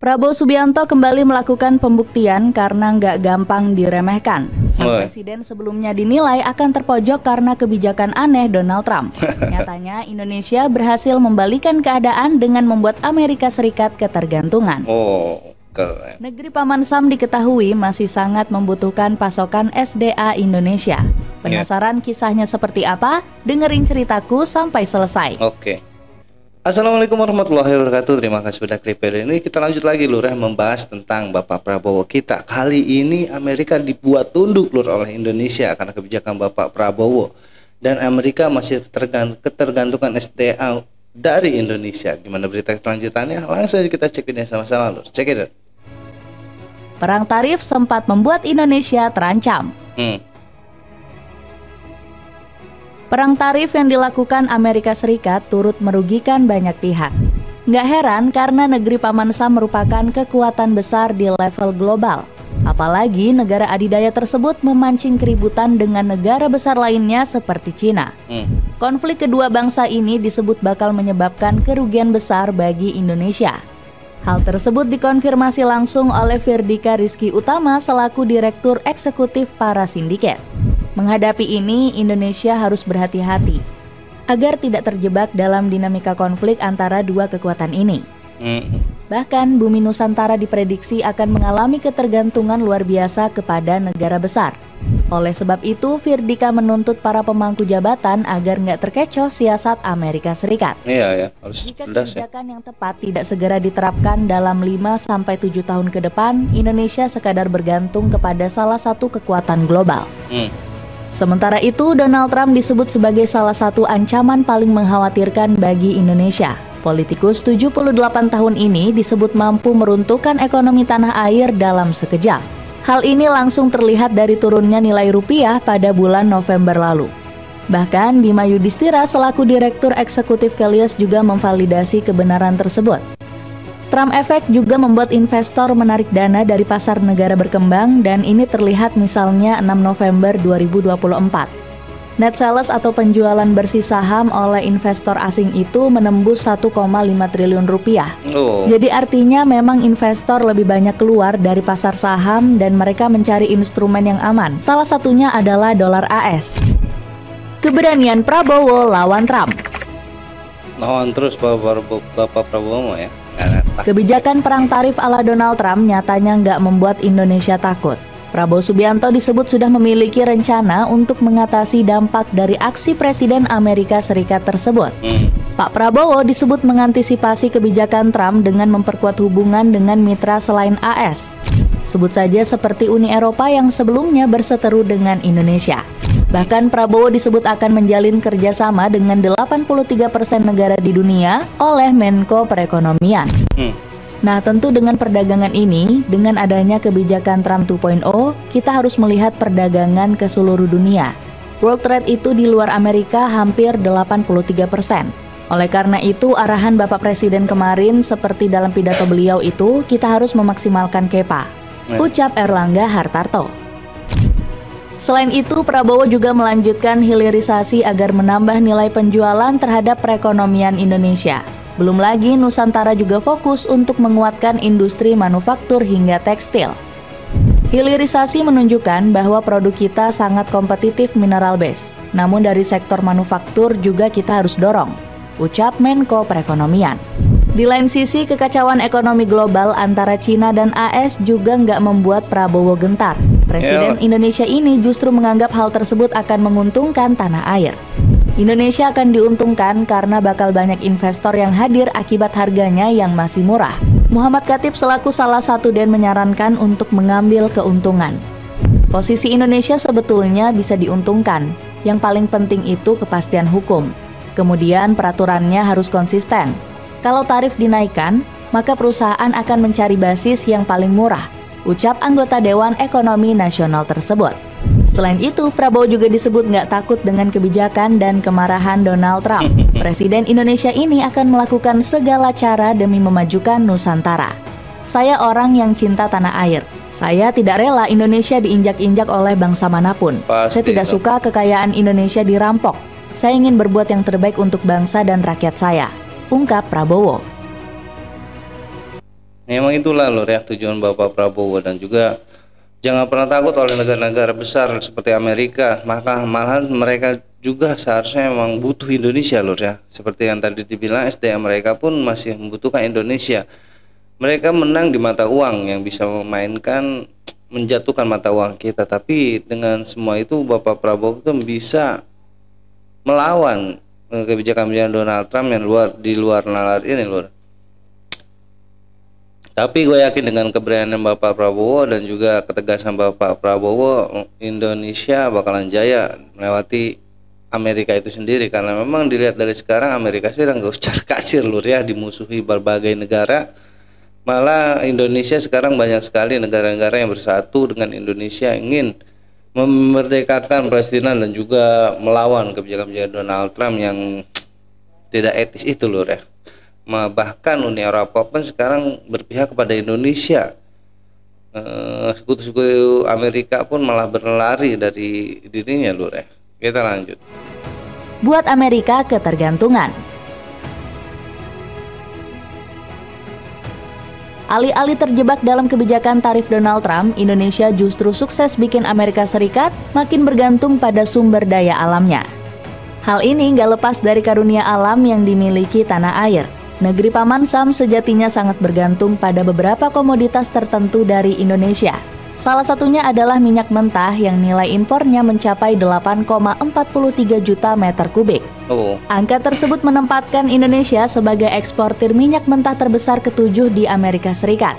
Prabowo Subianto kembali melakukan pembuktian karena nggak gampang diremehkan. Sang presiden sebelumnya dinilai akan terpojok karena kebijakan aneh Donald Trump. Nyatanya Indonesia berhasil membalikan keadaan dengan membuat Amerika Serikat ketergantungan. Keren. Negeri Paman Sam diketahui masih sangat membutuhkan pasokan SDA Indonesia. Penasaran kisahnya seperti apa? Dengerin ceritaku sampai selesai. Oke. Assalamualaikum warahmatullahi wabarakatuh. Terima kasih sudah klik video ini. Kita lanjut lagi Lur, membahas tentang Bapak Prabowo kita. Kali ini Amerika dibuat tunduk Lur oleh Indonesia karena kebijakan Bapak Prabowo. Dan Amerika masih ketergantungan SDA dari Indonesia. Gimana berita kelanjutannya? Langsung kita cek ini sama-sama Lur. Cek it out. Perang tarif sempat membuat Indonesia terancam. Perang tarif yang dilakukan Amerika Serikat turut merugikan banyak pihak. Nggak heran karena negeri Paman Sam merupakan kekuatan besar di level global. Apalagi negara adidaya tersebut memancing keributan dengan negara besar lainnya seperti Cina. Konflik kedua bangsa ini disebut bakal menyebabkan kerugian besar bagi Indonesia. Hal tersebut dikonfirmasi langsung oleh Firdika Rizky Utama selaku Direktur Eksekutif para sindiket. Menghadapi ini, Indonesia harus berhati-hati agar tidak terjebak dalam dinamika konflik antara dua kekuatan ini. Bahkan, bumi Nusantara diprediksi akan mengalami ketergantungan luar biasa kepada negara besar. Oleh sebab itu, Firdika menuntut para pemangku jabatan agar nggak terkecoh siasat Amerika Serikat. Iya, harus jika cerdas, kebijakan yang tepat tidak segera diterapkan dalam 5-7 tahun ke depan, Indonesia sekadar bergantung kepada salah satu kekuatan global. Sementara itu, Donald Trump disebut sebagai salah satu ancaman paling mengkhawatirkan bagi Indonesia. Politikus 78 tahun ini disebut mampu meruntuhkan ekonomi tanah air dalam sekejap. Hal ini langsung terlihat dari turunnya nilai rupiah pada bulan November lalu. Bahkan Bima Yudhistira selaku Direktur Eksekutif Helios juga memvalidasi kebenaran tersebut. Trump Effect juga membuat investor menarik dana dari pasar negara berkembang dan ini terlihat misalnya 6 November 2024. Net sales atau penjualan bersih saham oleh investor asing itu menembus 1,5 triliun rupiah. Jadi artinya memang investor lebih banyak keluar dari pasar saham dan mereka mencari instrumen yang aman. Salah satunya adalah dolar AS. Keberanian Prabowo lawan Trump. Lawan terus Bapak Prabowo ya. Kebijakan perang tarif ala Donald Trump nyatanya nggak membuat Indonesia takut. Prabowo Subianto disebut sudah memiliki rencana untuk mengatasi dampak dari aksi Presiden Amerika Serikat tersebut. Pak Prabowo disebut mengantisipasi kebijakan Trump dengan memperkuat hubungan dengan mitra selain AS. Sebut saja seperti Uni Eropa yang sebelumnya berseteru dengan Indonesia. Bahkan Prabowo disebut akan menjalin kerjasama dengan 83% negara di dunia oleh Menko Perekonomian. Nah, tentu dengan perdagangan ini, dengan adanya kebijakan Trump 2.0, kita harus melihat perdagangan ke seluruh dunia. World Trade itu di luar Amerika hampir 83%. Oleh karena itu, arahan Bapak Presiden kemarin seperti dalam pidato beliau itu, kita harus memaksimalkan KEPA. Ucap Erlangga Hartarto. Selain itu, Prabowo juga melanjutkan hilirisasi agar menambah nilai penjualan terhadap perekonomian Indonesia. Belum lagi, Nusantara juga fokus untuk menguatkan industri manufaktur hingga tekstil. Hilirisasi menunjukkan bahwa produk kita sangat kompetitif mineral base. Namun dari sektor manufaktur juga kita harus dorong. Ucap Menko Perekonomian. Di lain sisi, kekacauan ekonomi global antara Cina dan AS juga nggak membuat Prabowo gentar. Presiden Indonesia ini justru menganggap hal tersebut akan menguntungkan tanah air. Indonesia akan diuntungkan karena bakal banyak investor yang hadir akibat harganya yang masih murah. Muhammad Khatib selaku salah satu den menyarankan untuk mengambil keuntungan. Posisi Indonesia sebetulnya bisa diuntungkan. Yang paling penting itu kepastian hukum. Kemudian peraturannya harus konsisten. Kalau tarif dinaikkan, maka perusahaan akan mencari basis yang paling murah, ucap anggota Dewan Ekonomi Nasional tersebut. Selain itu, Prabowo juga disebut nggak takut dengan kebijakan dan kemarahan Donald Trump. Presiden Indonesia ini akan melakukan segala cara demi memajukan Nusantara. Saya orang yang cinta tanah air. Saya tidak rela Indonesia diinjak-injak oleh bangsa manapun. Saya tidak suka kekayaan Indonesia dirampok. Saya ingin berbuat yang terbaik untuk bangsa dan rakyat saya, ungkap Prabowo. Memang itulah Lur ya tujuan Bapak Prabowo, dan juga jangan pernah takut oleh negara-negara besar seperti Amerika, maka malahan mereka juga seharusnya memang butuh Indonesia Lur ya. Seperti yang tadi dibilang, SDM mereka pun masih membutuhkan Indonesia. Mereka menang di mata uang yang bisa memainkan, menjatuhkan mata uang kita, tapi dengan semua itu Bapak Prabowo itu bisa melawan kebijakan Donald Trump yang di luar nalar ini Lur. Tapi gue yakin dengan keberanian Bapak Prabowo dan juga ketegasan Bapak Prabowo, Indonesia bakalan jaya melewati Amerika itu sendiri, karena memang dilihat dari sekarang Amerika sedang ucar-kacir Lur ya, dimusuhi berbagai negara. Malah Indonesia sekarang banyak sekali negara-negara yang bersatu dengan Indonesia ingin memerdekakan Palestina dan juga melawan kebijakan-kebijakan Donald Trump yang tidak etis itu Lur ya. Bahkan Uni Eropa pun sekarang berpihak kepada Indonesia. Sekutu-sekutu Amerika pun malah berlari dari dirinya Lur ya. Kita lanjut. Buat Amerika ketergantungan. Alih-alih terjebak dalam kebijakan tarif Donald Trump, Indonesia justru sukses bikin Amerika Serikat makin bergantung pada sumber daya alamnya. Hal ini nggak lepas dari karunia alam yang dimiliki tanah air. Negeri Paman Sam sejatinya sangat bergantung pada beberapa komoditas tertentu dari Indonesia. Salah satunya adalah minyak mentah yang nilai impornya mencapai 8,43 juta meter kubik. Angka tersebut menempatkan Indonesia sebagai eksportir minyak mentah terbesar ke-7 di Amerika Serikat.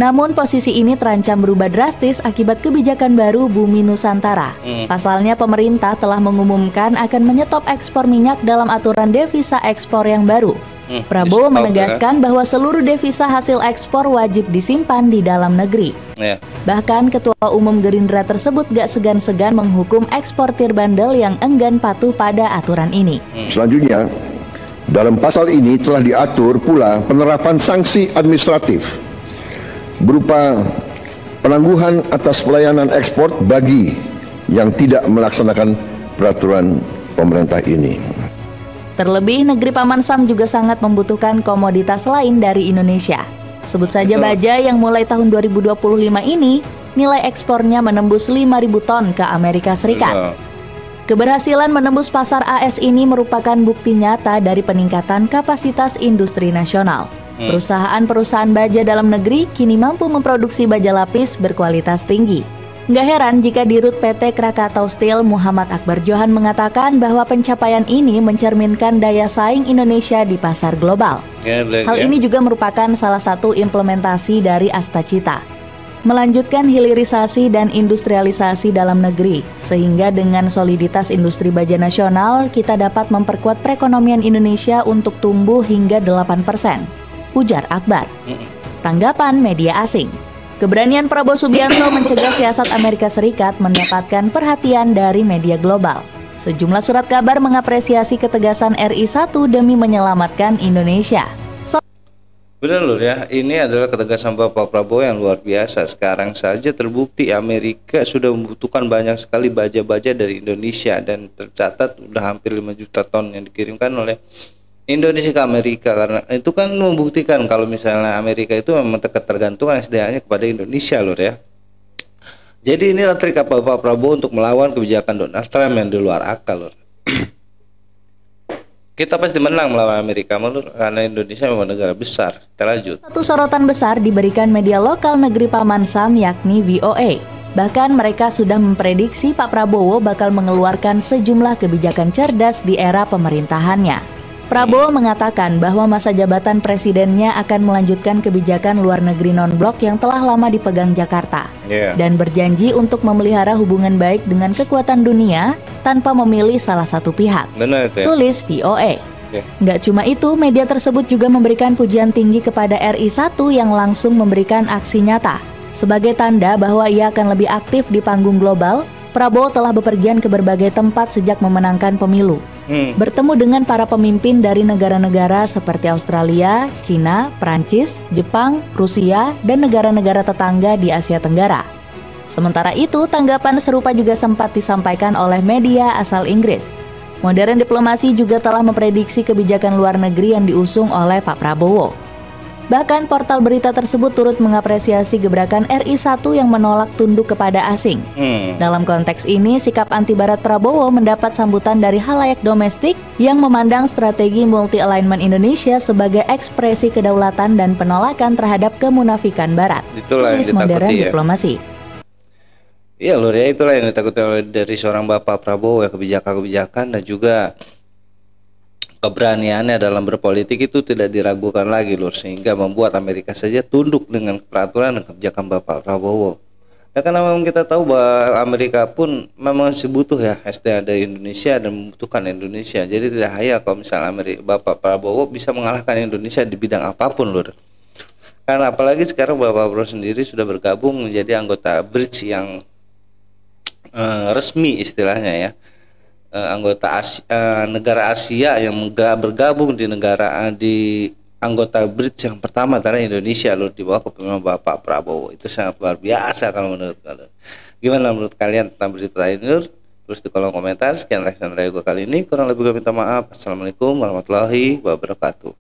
Namun posisi ini terancam berubah drastis akibat kebijakan baru Bumi Nusantara. Pasalnya pemerintah telah mengumumkan akan menyetop ekspor minyak dalam aturan devisa ekspor yang baru. Prabowo menegaskan bahwa seluruh devisa hasil ekspor wajib disimpan di dalam negeri. Bahkan Ketua Umum Gerindra tersebut gak segan-segan menghukum eksportir bandel yang enggan patuh pada aturan ini. Selanjutnya, dalam pasal ini telah diatur pula penerapan sanksi administratif berupa penangguhan atas pelayanan ekspor bagi yang tidak melaksanakan peraturan pemerintah ini. Terlebih, negeri Paman Sam juga sangat membutuhkan komoditas lain dari Indonesia. Sebut saja baja yang mulai tahun 2025 ini, nilai ekspornya menembus 5.000 ton ke Amerika Serikat. Keberhasilan menembus pasar AS ini merupakan bukti nyata dari peningkatan kapasitas industri nasional. Perusahaan-perusahaan baja dalam negeri kini mampu memproduksi baja lapis berkualitas tinggi. Nggak heran jika Dirut PT Krakatau Steel Muhammad Akbar Johan mengatakan bahwa pencapaian ini mencerminkan daya saing Indonesia di pasar global. Hal ini juga merupakan salah satu implementasi dari Astacita, melanjutkan hilirisasi dan industrialisasi dalam negeri, sehingga dengan soliditas industri baja nasional kita dapat memperkuat perekonomian Indonesia untuk tumbuh hingga 8%, ujar Akbar. Tanggapan media asing. Keberanian Prabowo Subianto mencegah siasat Amerika Serikat mendapatkan perhatian dari media global. Sejumlah surat kabar mengapresiasi ketegasan RI 1 demi menyelamatkan Indonesia. Benar Lur ya, ini adalah ketegasan Bapak Prabowo yang luar biasa. Sekarang saja terbukti Amerika sudah membutuhkan banyak sekali baja-baja dari Indonesia, dan tercatat sudah hampir 5 juta ton yang dikirimkan oleh Indonesia ke Amerika. Karena itu kan membuktikan kalau misalnya Amerika itu memang ketergantungan SDA-nya kepada Indonesia Lur ya. Jadi inilah trik Bapak Prabowo untuk melawan kebijakan Donald Trump yang di luar akal Lur. Kita pasti menang melawan Amerika Lur, karena Indonesia memang negara besar. Kita lanjut. Satu sorotan besar diberikan media lokal negeri Paman Sam yakni VOA. Bahkan mereka sudah memprediksi Pak Prabowo bakal mengeluarkan sejumlah kebijakan cerdas di era pemerintahannya. Prabowo mengatakan bahwa masa jabatan presidennya akan melanjutkan kebijakan luar negeri non-blok yang telah lama dipegang Jakarta, dan berjanji untuk memelihara hubungan baik dengan kekuatan dunia tanpa memilih salah satu pihak. Benar, tulis VOA. Nggak cuma itu, media tersebut juga memberikan pujian tinggi kepada RI 1 yang langsung memberikan aksi nyata. Sebagai tanda bahwa ia akan lebih aktif di panggung global, Prabowo telah bepergian ke berbagai tempat sejak memenangkan pemilu. Bertemu dengan para pemimpin dari negara-negara seperti Australia, Cina, Prancis, Jepang, Rusia, dan negara-negara tetangga di Asia Tenggara. Sementara itu, tanggapan serupa juga sempat disampaikan oleh media asal Inggris. Modern Diplomasi juga telah memprediksi kebijakan luar negeri yang diusung oleh Pak Prabowo. Bahkan portal berita tersebut turut mengapresiasi gebrakan RI1 yang menolak tunduk kepada asing. Dalam konteks ini, sikap anti-barat Prabowo mendapat sambutan dari halayak domestik yang memandang strategi multi-alignment Indonesia sebagai ekspresi kedaulatan dan penolakan terhadap kemunafikan barat. Itulah yang Tulis Modern ditakuti ya. Diplomasi. Iya Lur ya, itulah yang ditakuti dari seorang Bapak Prabowo ya, kebijakan-kebijakan dan juga keberaniannya dalam berpolitik itu tidak diragukan lagi Lur, sehingga membuat Amerika saja tunduk dengan peraturan dan kebijakan Bapak Prabowo. Ya karena memang kita tahu bahwa Amerika pun memang masih butuh ya SDM dari Indonesia dan membutuhkan Indonesia. Jadi tidak hayal kalau misalnya Bapak Prabowo bisa mengalahkan Indonesia di bidang apapun Lur. Karena apalagi sekarang Bapak Prabowo sendiri sudah bergabung menjadi anggota BRICS yang resmi istilahnya ya. Anggota negara Asia yang bergabung di anggota BRICS yang pertama adalah Indonesia Lur, di bawah kepemimpinan Bapak Prabowo. Itu sangat luar biasa kalau menurut kalian. Gimana menurut kalian tentang berita ini Lur? Tulis di kolom komentar. Sekian like dan review kali ini, kurang lebih gue minta maaf. Assalamualaikum warahmatullahi wabarakatuh.